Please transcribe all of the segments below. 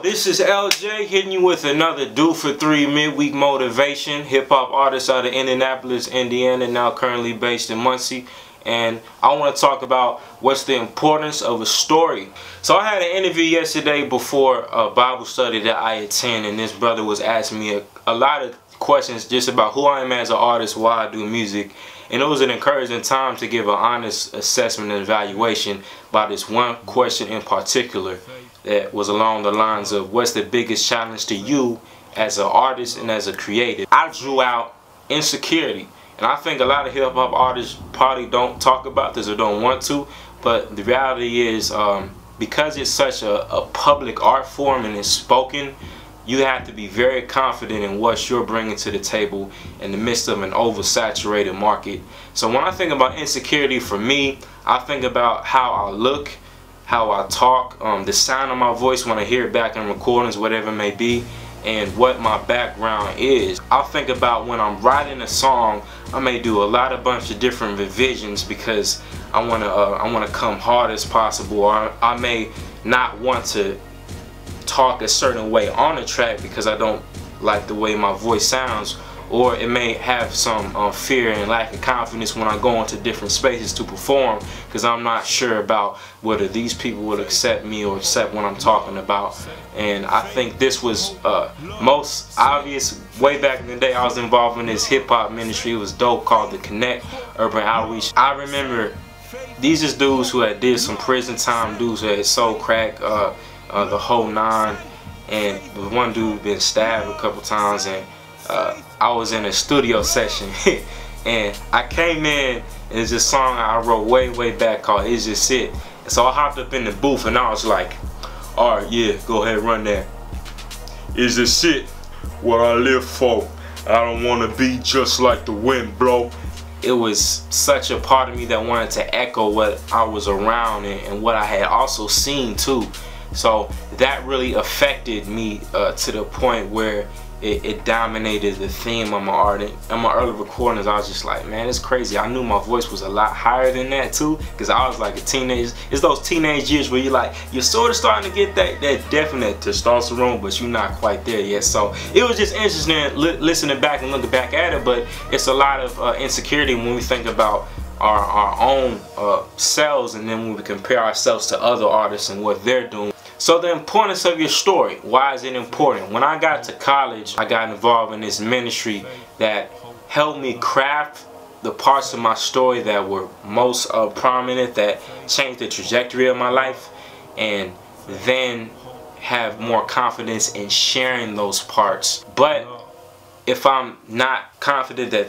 This is LJ hitting you with another Do for 3 midweek motivation. Hip hop artist out of Indianapolis, Indiana, now currently based in Muncie. And I want to talk about what's the importance of a story. So I had an interview yesterday before a Bible study that I attend, and this brother was asking me a lot of questions just about who I am as an artist, why I do music. And it was an encouraging time to give an honest assessment and evaluation by this one question in particular that was along the lines of what's the biggest challenge to you as an artist and as a creative. I drew out insecurity. And I think a lot of hip-hop artists probably don't talk about this or don't want to, but the reality is because it's such a public art form and it's spoken, you have to be very confident in what you're bringing to the table in the midst of an oversaturated market. So when I think about insecurity, for me, I think about how I look, how I talk, the sound of my voice when I hear it back in recordings, whatever it may be, and what my background is. I'll think about when I'm writing a song, I may do a bunch of different revisions because I wanna come hard as possible, or I may not want to talk a certain way on the track because I don't like the way my voice sounds, or it may have some fear and lack of confidence when I go into different spaces to perform because I'm not sure about whether these people will accept me or accept what I'm talking about. And I think this was most obvious way back in the day. I was involved in this hip-hop ministry. It was dope, called the Connect Urban Outreach. I remember these is dudes who had did some prison time, dudes who had sold crack, the whole nine, and the one dude been stabbed a couple times, and I was in a studio session and I came in, and it's a song I wrote way back called It's Just It. And so I hopped up in the booth and I was like, alright, yeah, go ahead, run that. It's just it, what I live for. I don't want to be just like the wind blow. It was such a part of me that wanted to echo what I was around and what I had also seen too. So that really affected me to the point where it dominated the theme of my art. And my early recordings, I was just like, man, it's crazy. I knew my voice was a lot higher than that too, because I was like a teenager. It's those teenage years where you're sort of starting to get that definite testosterone, but you're not quite there yet. So it was just interesting listening back and looking back at it, but it's a lot of insecurity when we think about our own selves, and then when we compare ourselves to other artists and what they're doing. So the importance of your story, why is it important? When I got to college, I got involved in this ministry that helped me craft the parts of my story that were most prominent, that changed the trajectory of my life, and then have more confidence in sharing those parts. But if I'm not confident that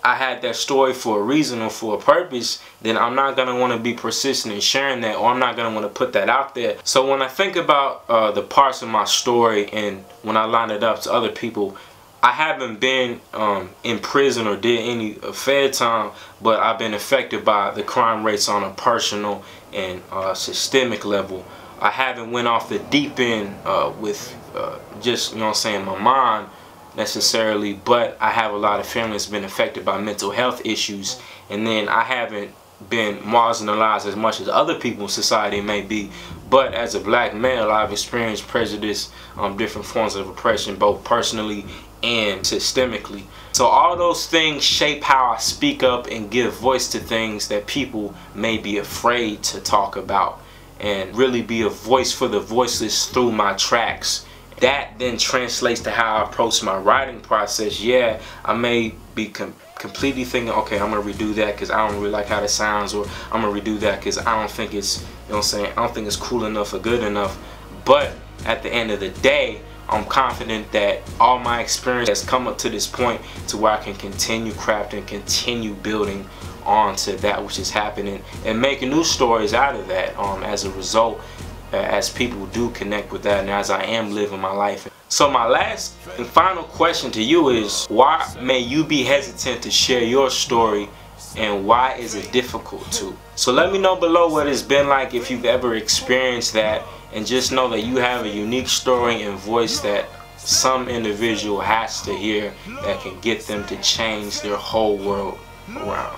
I had that story for a reason or for a purpose, then I'm not going to want to be persistent in sharing that, or I'm not going to want to put that out there. So when I think about the parts of my story and when I line it up to other people, I haven't been in prison or did any fed time, but I've been affected by the crime rates on a personal and systemic level. I haven't went off the deep end with just, you know what I'm saying, my mind necessarily, but I have a lot of family that's been affected by mental health issues, and then I haven't been marginalized as much as other people in society may be, but as a black male I've experienced prejudice, different forms of oppression, both personally and systemically. So all those things shape how I speak up and give voice to things that people may be afraid to talk about, and really be a voice for the voiceless through my tracks. That then translates to how I approach my writing process. Yeah, I may be completely thinking, okay, I'm gonna redo that because I don't really like how that sounds, or I'm gonna redo that because I don't think it's, you know what I'm saying, I don't think it's cool enough or good enough. But at the end of the day, I'm confident that all my experience has come up to this point to where I can continue crafting, continue building onto that which is happening, and making new stories out of that as a result, as people do connect with that, and as I am living my life. So my last and final question to you is, why may you be hesitant to share your story, and why is it difficult to? So let me know below what it's been like, if you've ever experienced that, and just know that you have a unique story and voice that some individual has to hear, that can get them to change their whole world around.